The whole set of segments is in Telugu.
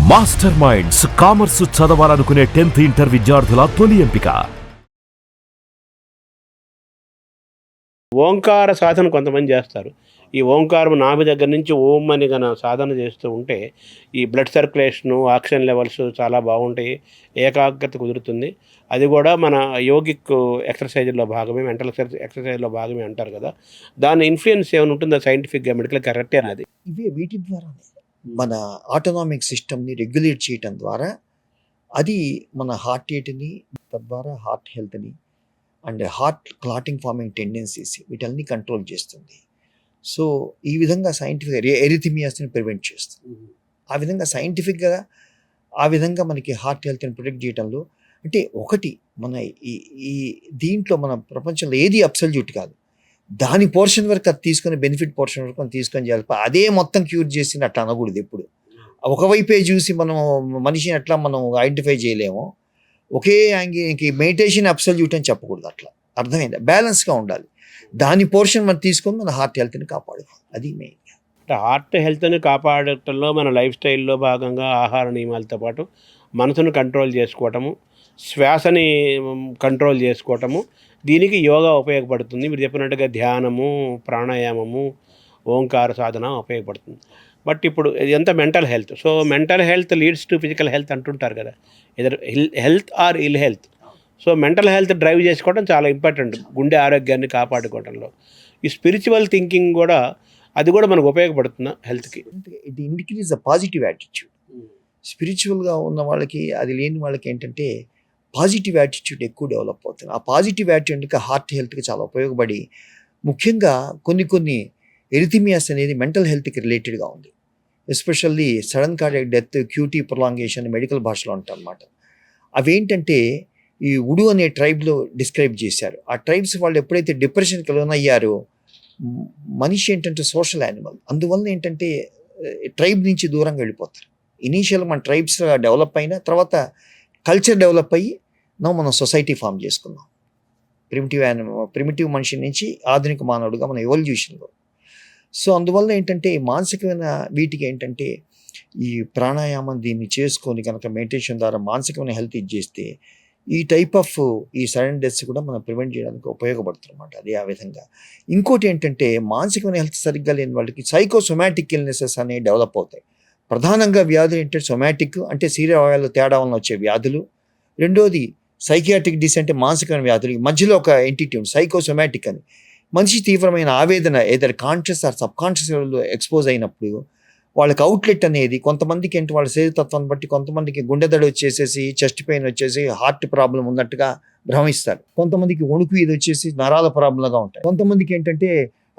మాస్టర్ మైండ్స్ కామర్స్ చదవాలనుకునే 10th ఇంటర్ విద్యార్థుల తొలి ఎంపిక. ఓంకార సాధన కొంతమంది చేస్తారు. ఈ ఓంకారం నాభి దగ్గర నుంచి ఓం అని గన సాధన చేస్తూ ఉంటే ఈ బ్లడ్ సర్క్యులేషను, ఆక్సిజన్ లెవెల్స్ చాలా బాగుంటాయి. ఏకాగ్రత కుదురుతుంది. అది కూడా మన యోగిక్ ఎక్సర్సైజ్లో భాగమే, మెంటల్ ఎక్సర్సైజ్లో భాగమే అంటారు కదా. దాని ఇన్ఫ్లుయెన్స్ ఏమైనా ఉంటుందా సైంటిఫిక్గా, మెడికల్ కరెక్టేనా అది? ఇవే వీటి ద్వారానే మన ఆటోనామిక్ సిస్టమ్ని రెగ్యులేట్ చేయటం ద్వారా అది మన హార్ట్ రేట్ని, తద్వారా హార్ట్ హెల్త్ని and heart clotting forming tendencies వీటన్ని కంట్రోల్ చేస్తుంది. సో ఈ విధంగా సైంటిఫిక్గా ఎరిథిమియాస్ని ప్రివెంట్ చేస్తుంది. ఆ విధంగా సైంటిఫిక్గా ఆ విధంగా మనకి హార్ట్ హెల్త్ని ప్రొటెక్ట్ చేయడంలో అంటే ఒకటి మన ఈ దీంట్లో మన ప్రపంచంలో ఏది అబ్సల్యూట్ కాదు. దాని పోర్షన్ వరకు అది తీసుకొని బెనిఫిట్ పోర్షన్ వరకు మనం తీసుకొని చేయాలి. అదే మొత్తం క్యూర్ చేసి అట్లా అనకూడదు. ఎప్పుడు ఒకవైపే చూసి మనం మనిషిని అట్లా మనం ఐడెంటిఫై చేయలేము. ఒకే యాంగిల్కి మెడిటేషన్ అబ్సల్యూట్ అని చెప్పకూడదు. అట్లా అర్థమైందా? బ్యాలెన్స్గా ఉండాలి. దాని పోర్షన్ మనం తీసుకొని మన హార్ట్ హెల్త్ని కాపాడుకోవాలి. అది మెయిన్. అంటే హార్ట్ హెల్త్ని కాపాడటంలో మన లైఫ్ స్టైల్లో భాగంగా ఆహార నియమాలతో పాటు మనసును కంట్రోల్ చేసుకోవటము, శ్వాసని కంట్రోల్ చేసుకోవటము, దీనికి యోగా ఉపయోగపడుతుంది. మీరు చెప్పినట్టుగా ధ్యానము, ప్రాణాయామము, ఓంకార సాధన ఉపయోగపడుతుంది. బట్ ఇప్పుడు ఇదంతా mental health. So mental health leads to physical health అంటుంటారు కదా. Either health or ill health. So mental health drive చేసుకోవడం చాలా ఇంపార్టెంట్ గుండె ఆరోగ్యాన్ని కాపాడుకోవడంలో. ఈ స్పిరిచువల్ థింకింగ్ కూడా, అది కూడా మనకు ఉపయోగపడుతుందా హెల్త్కి? ఇది ఇండికేట్స్ అ పాజిటివ్ యాటిట్యూడ్. స్పిరిచువల్గా ఉన్న వాళ్ళకి, అది లేని వాళ్ళకి ఏంటంటే పాజిటివ్ యాటిట్యూడ్ ఎక్కువ డెవలప్ అవుతుంది. ఆ పాజిటివ్ యాటిట్యూడ్ హార్ట్ హెల్త్కి చాలా ఉపయోగపడి, ముఖ్యంగా కొన్ని ఎరిథిమియాస్ అనేది మెంటల్ హెల్త్కి రిలేటెడ్గా ఉంది. Especially sudden cardiac death, QT prolongation medical భాషలో అంటారు అన్నమాట. అవేంటంటే ఈ ఉడు అనే ట్రైబ్లో డిస్క్రైబ్ చేశారు. ఆ ట్రైబ్స్ వాళ్ళు ఎప్పుడైతే డిప్రెషన్కి లోనయ్యారో, మనిషి ఏంటంటే సోషల్ యానిమల్, అందువల్ల ఏంటంటే ట్రైబ్ నుంచి దూరంగా వెళ్ళిపోతారు. ఇనీషియల్ మన ట్రైబ్స్ డెవలప్ అయిన తర్వాత కల్చర్ డెవలప్ అయ్యి మనం సొసైటీ ఫామ్ చేసుకున్నాం. ప్రిమిటివ్ మనిషి నుంచి ఆధునిక మానవుడిగా మన ఎవల్యూషన్లో. సో అందువల్ల ఏంటంటే మానసికమైన వీటికి ఏంటంటే ఈ ప్రాణాయామం దీన్ని చేసుకొని కనుక మెడిటేషన్ ద్వారా మానసికమైన హెల్త్ ఇచ్చేస్తే ఈ టైప్ ఆఫ్ ఈ సడన్ డెత్స్ కూడా మనం ప్రివెంట్ చేయడానికి ఉపయోగపడుతుంది అన్నమాట. అది ఆ విధంగా. ఇంకోటి ఏంటంటే మానసికమైన హెల్త్ సరిగ్గా లేని వాళ్ళకి సైకోసొమాటిక్ ఇల్నెసెస్ అనేవి డెవలప్ అవుతాయి. ప్రధానంగా వ్యాధులు ఏంటంటే సొమాటిక్ అంటే శరీర అవయవాల తేడా వలన వచ్చే వ్యాధులు. రెండోది సైకియాట్రిక్ డిస్ అంటే మానసికమైన వ్యాధులు. ఈ మధ్యలో ఒక ఎంటిటీ ఉంది సైకోసొమాటిక్ అని. మనిషి తీవ్రమైన ఆవేదన ఏదైనా కాన్షియస్ ఆర్ సబ్ కాన్షియస్ లెవెల్లో ఎక్స్పోజ్ అయినప్పుడు వాళ్ళకి అవుట్లెట్ అనేది కొంతమందికి ఏంటి వాళ్ళ శరీరతత్వాన్ని బట్టి కొంతమందికి గుండె దడ వచ్చేసేసి, చెస్ట్ పెయిన్ వచ్చేసి, హార్ట్ ప్రాబ్లం ఉన్నట్టుగా భ్రమిస్తారు. కొంతమందికి వణుకు ఇది వచ్చేసి నరాల ప్రాబ్లంగా ఉంటాయి. కొంతమందికి ఏంటంటే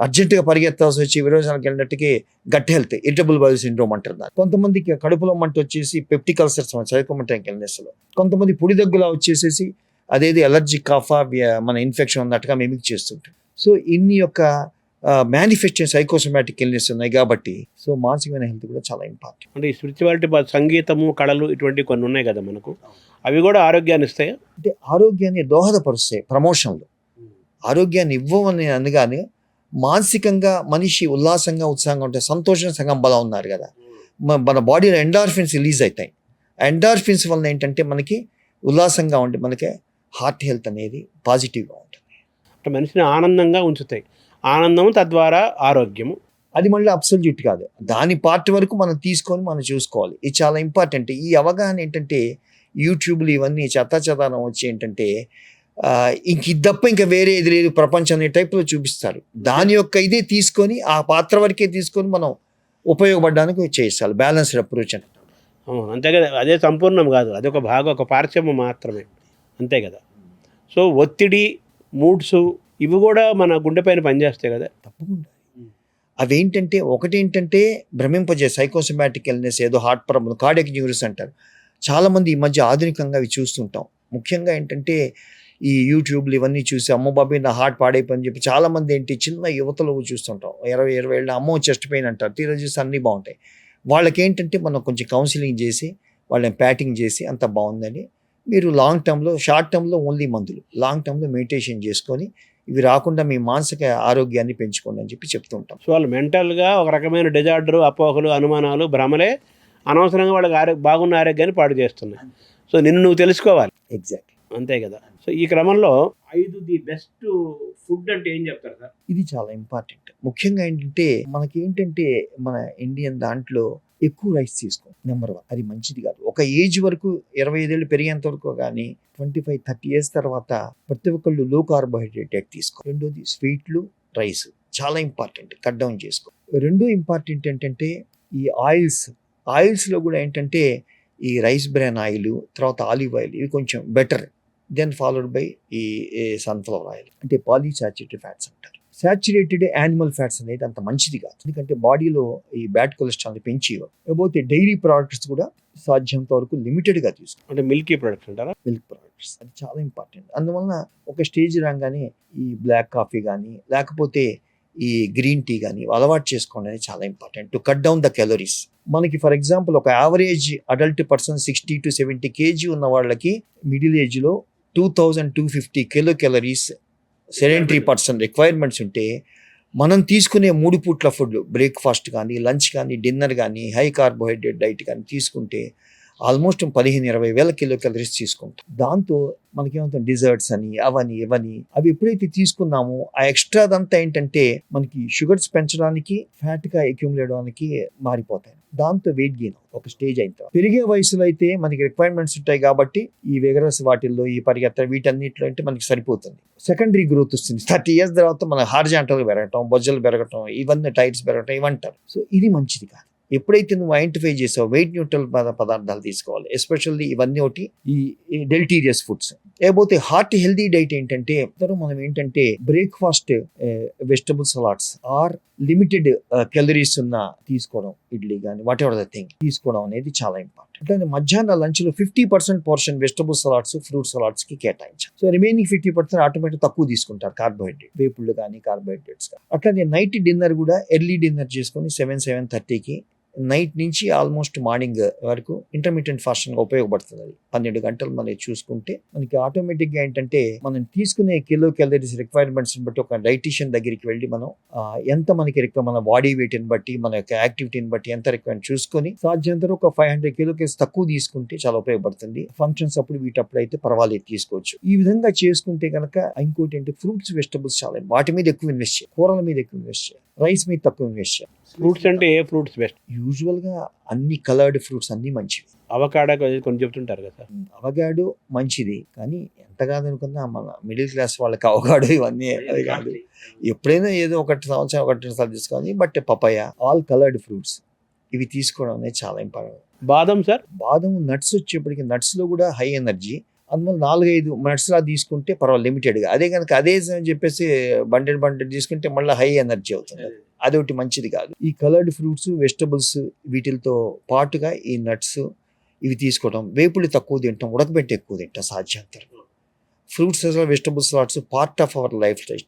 అర్జెంటుగా పరిగెత్తాల్సి వచ్చి విరోచనాలకు వెళ్ళినట్టుకి gut health, irritable bowel syndrome అంటారు దాన్ని. కొంతమందికి కడుపులో మంట వచ్చేసి పెప్టిక్ అల్సర్స్ సైకోమెట్రిక్ ఇల్నెస్లో. కొంతమంది పొడి దగ్గులా వచ్చేసేసి అదేది ఎలర్జిక్ కాఫా మన ఇన్ఫెక్షన్ ఉన్నట్టుగా మిమిక్ చేస్తుంటారు. సో ఇన్ని యొక్క మేనిఫెస్టేషన్ సైకోసొమాటిక్ ఇల్నెస్ ఉన్నాయి కాబట్టి సో మానసికమైన హెల్త్ కూడా చాలా ఇంపార్టెంట్. అంటే ఈ స్పిరిచువాలిటీ, సంగీతము, కళలు ఇటువంటివి కొన్ని ఉన్నాయి కదా మనకు, అవి కూడా ఆరోగ్యాన్ని ఇస్తాయి. అంటే ఆరోగ్యాన్ని దోహదపరుస్తాయి. ప్రమోషన్లు ఆరోగ్యాన్ని ఇవ్వమని అనగానే మానసికంగా మనిషి ఉల్లాసంగా, ఉత్సాహంగా ఉంటే సంతోషం సగం బలం ఉన్నారు కదా. మన బాడీలో ఎండార్ఫిన్స్ రిలీజ్ అవుతాయి. ఎండార్ఫిన్స్ వల్ల ఏంటంటే మనకి ఉల్లాసంగా ఉంటే మనకి హార్ట్ హెల్త్ అనేది పాజిటివ్గా ఉంటుంది. అంటే మనిషిని ఆనందంగా ఉంచుతాయి. ఆనందము తద్వారా ఆరోగ్యము. అది మళ్ళీ అబ్సల్యూట్ కాదు. దాని పార్ట్ వరకు మనం తీసుకొని మనం చూసుకోవాలి. ఇది చాలా ఇంపార్టెంట్. ఈ అవగాహన ఏంటంటే యూట్యూబ్లు ఇవన్నీ చెత్తాచెదారం వచ్చి ఏంటంటే ఇంక ఇది తప్ప ఇంకా వేరే ఇది లేదు ప్రపంచం అనే టైప్లో చూపిస్తారు. దాని యొక్క ఇదే తీసుకొని ఆ పాత్ర వరకే తీసుకొని మనం ఉపయోగపడడానికి చేయాలి. బ్యాలెన్స్డ్ అప్రోచ్ అని. అంతే కదా. అదే సంపూర్ణం కాదు, అదొక భాగం, ఒక పార్శ్వము మాత్రమే. అంతే కదా. సో ఒత్తిడి, మూడ్స్ ఇవి కూడా మన గుండె పైన పనిచేస్తాయి కదా. తప్పకుండా. అవేంటంటే ఒకటేంటంటే భ్రమింపజే సైకోసొమాటిక్ ఇల్నెస్, ఏదో హార్ట్ ప్రాబ్లం, కార్డియాక్ న్యూరిస్ అంటారు. చాలామంది ఈ మధ్య ఆధునికంగా అవి చూస్తుంటాం. ముఖ్యంగా ఏంటంటే ఈ యూట్యూబ్లు ఇవన్నీ చూసి అమ్మో బాబీ నా హార్ట్ పాడైపోయి చెప్పి చాలామంది ఏంటి చిన్న యువతలో చూస్తుంటాం. 20 ఏళ్ళ అమ్మో చెస్ట్ పెయిన్ అంటారు. తీరా చూసి అన్నీ బాగుంటాయి. వాళ్ళకి ఏంటంటే మనం కొంచెం కౌన్సిలింగ్ చేసి వాళ్ళని ప్యాటింగ్ చేసి అంత బాగుందని, మీరు లాంగ్ టర్మ్లో, షార్ట్ టర్మ్లో ఓన్లీ మందులు, లాంగ్ టర్మ్లో మెడిటేషన్ చేసుకొని ఇవి రాకుండా మీ మానసిక ఆరోగ్యాన్ని పెంచుకోండి అని చెప్తూ ఉంటాం. సో వాళ్ళు మెంటల్గా ఒక రకమైన డిజార్డర్, అపోహలు, అనుమానాలు, భ్రమలే అనవసరంగా వాళ్ళకి బాగున్న ఆరోగ్యాన్ని పాడు చేస్తున్నాయి. సో నిన్ను నువ్వు తెలుసుకోవాలి. ఎగ్జాక్ట్లీ. అంతే కదా. సో ఈ క్రమంలో 5 ది బెస్ట్ ఫుడ్ అంటే ఏం చెప్తారు సార్? ఇది చాలా ఇంపార్టెంట్. ముఖ్యంగా ఏంటంటే మనకేంటంటే మన ఇండియన్ దాంట్లో ఎక్కువ రైస్ తీసుకో. నెంబర్ 1 అది మంచిది కాదు. ఒక ఏజ్ వరకు 25 ఏళ్ళు పెరిగేంత వరకు కానీ 25-30 ఇయర్స్ తర్వాత ప్రతి ఒక్కళ్ళు లో కార్బోహైడ్రేట్ డైట్ తీసుకో. రెండోది స్వీట్లు, రైస్ చాలా ఇంపార్టెంట్, కట్ డౌన్ చేసుకో. రెండో ఇంపార్టెంట్ ఏంటంటే ఈ ఆయిల్స్లో కూడా ఏంటంటే ఈ రైస్ బ్రాన్ ఆయిల్, తర్వాత ఆలివ్ ఆయిల్ ఇవి కొంచెం బెటర్. దెన్ ఫాలోడ్ బై ఈ సన్ఫ్లవర్ ఆయిల్, అంటే పాలీసాచురేటెడ్ ఫ్యాట్స్ అంటారు. సాచురేటెడ్ యానిమల్ ఫ్యాట్స్ అనేది అంత మంచిది కాదు, ఎందుకంటే బాడీలో ఈ బ్యాడ్ కొలెస్ట్రాల్ని పెంచి. లేకపోతే డైరీ ప్రోడక్ట్స్ కూడా సాధ్యంత వరకు లిమిటెడ్గా తీసుకో. అంటే మిల్కీ ప్రొడక్ట్స్ అంటారా? మిల్క్ ప్రోడక్ట్స్ అది చాలా ఇంపార్టెంట్. అందువలన ఒక స్టేజ్ రాగానే ఈ బ్లాక్ కాఫీ కానీ లేకపోతే ఈ గ్రీన్ టీ కానీ అలవాటు చేసుకోవడం అనేది చాలా important to cut down the calories. మనకి ఫర్ ఎగ్జాంపుల్ ఒక average adult person 60 to 70 kg ఉన్న వాళ్ళకి మిడిల్ ఏజ్లో 2250 kilo calories sedentary person requirements ఉంటే, మనం తీసుకునే 3 పూట్ల ఫుడ్, బ్రేక్ఫాస్ట్ కానీ లంచ్ కానీ డిన్నర్ కానీ హై కార్బోహైడ్రేట్ డైట్ కానీ తీసుకుంటే ఆల్మోస్ట్ 15-20 వేల కిలో క్యాలరీస్ తీసుకుంటాం. దాంతో మనకేమవుతుంది, డిజర్ట్స్ అని అవని ఇవని అవి ఎప్పుడైతే తీసుకున్నామో ఆ ఎక్స్ట్రాదంతా ఏంటంటే మనకి షుగర్స్ పెంచడానికి, ఫ్యాట్గా అక్యూములేట్ అవడానికి మారిపోతాయి. దాంతో వెయిట్ గెయిన్ ఒక స్టేజ్ అయిన తర్వాత. పెరిగే వయసులో అయితే మనకి రిక్వైర్మెంట్స్ ఉంటాయి కాబట్టి ఈ వెగరస్ వాటిల్లో ఈ పరిగెత్త వీటన్నిటిలో అంటే మనకి సరిపోతుంది. సెకండరీ గ్రోత్ వస్తుంది. 30 years తర్వాత మన హార్జాంటల్ పెరగటం, బొజ్జలు పెరగటం, ఇవన్నీ టైట్స్ పెరగటం ఇవంటారు. సో ఇది మంచిది కాదు. ఎప్పుడైతే నువ్వు ఐడెంటిఫై చేసావు వెయిట్ న్యూట్రల్ పదార్థాలు తీసుకోవాలి. ఎస్పెషల్లీ ఇవన్నీ ఒకటి ఈ డెల్టీరియస్ ఫుడ్స్. లేకపోతే హార్ట్ హెల్దీ డైట్ ఏంటంటే మనం ఏంటంటే breakfast vegetable salads or limited calories ఉన్న తీసుకోవడం, ఇడ్లీ కానీ వాట్ ఎవర్ ద థింగ్ తీసుకోవడం అనేది చాలా ఇంపార్టెంట్. అంటే మధ్యాహ్న లంచ్లో 50% పోర్షన్ వెజిటబుల్ సలాడ్స్, ఫ్రూట్ సలాడ్స్కి కేటాయించాలి. సో రిమైనింగ్ 50% ఆటోమేటిక్ తక్కువ తీసుకుంటారు కార్బోహైడ్రేట్, వేపుళ్ళు కానీ కార్బోహైడ్రేట్స్ కానీ. అట్లానే నైట్ డిన్నర్ కూడా ఎర్లీ డిన్నర్ చేసుకొని 7-7:30కి నైట్ నుంచి ఆల్మోస్ట్ మార్నింగ్ వరకు ఇంటర్మీడియట్ ఫాస్టింగ్ ఉపయోగపడుతుంది. అది 12 గంటలు మనం చూసుకుంటే మనకి ఆటోమేటిక్గా ఏంటంటే మనం తీసుకునే కిలో క్యాలరీస్ రిక్వైర్మెంట్స్ బట్టి ఒక డైటీషియన్ దగ్గరికి వెళ్ళి మనం ఎంత మనకి మన బాడీ వెయిట్ని బట్టి, మన యొక్క యాక్టివిటీని బట్టి ఎంత రిక్వైర్మెంట్ చూసుకొని సాధ్యంతో ఒక 500 కిలో క్యాలరీస్ తక్కువ తీసుకుంటే చాలా ఉపయోగపడుతుంది. ఫంక్షన్స్ అప్పుడు వీటప్పుడు అయితే పర్వాలేదు తీసుకోవచ్చు. ఈ విధంగా చేసుకుంటే కనుక ఇంకోటి ఏంటి, ఫ్రూట్స్ వెజిటబుల్స్ చాలా వాటి మీద ఎక్కువ ఇన్వెస్ట్ చేయాలి, కూరల మీద ఎక్కువ ఇన్వెస్ట్ చేయాలి, రైస్ మీద తక్కువ ఇన్వెస్ట్ చేయాలి. ఫ్రూట్స్ అంటే ఏ ఫ్రూట్స్ బెస్ట్? యూజువల్గా అన్ని కలర్డ్ ఫ్రూట్స్ అన్ని మంచివి. అవకాడో కొన్ని చెప్తుంటారు కదా. అవగాడో మంచిది, కానీ ఎంత కాదనుకున్నా మన మిడిల్ క్లాస్ వాళ్ళకి అవగాడో ఇవన్నీ అది కాదు. ఎప్పుడైనా ఏదో 1 సంవత్సరం 1-2 సార్లు తీసుకోవాలి. But papaya, all coloured fruits ఇవి తీసుకోవడం అనేది చాలా ఇంపార్టెంట్. బాదం సార్? బాదం నట్స్ వచ్చేప్పటికి నట్స్లో కూడా హై ఎనర్జీ. అందువల్ల 4-5 నట్స్ లా తీసుకుంటే పర్వాలేదు లిమిటెడ్గా. అదే కనుక అదే చెప్పేసి బండెడ్ తీసుకుంటే మళ్ళీ హై ఎనర్జీ అవుతుంది. అదొకటి మంచిది కాదు. ఈ కలర్డ్ ఫ్రూట్స్, వెజిటబుల్స్ వీటితో పాటుగా ఈ నట్స్ ఇవి తీసుకోవడం, వేపుళ్ళు తక్కువ తింటాం, ఉడకబెట్టి ఎక్కువ తింటాం సాధ్యంతరం. Fruits, vegetables part of our life style.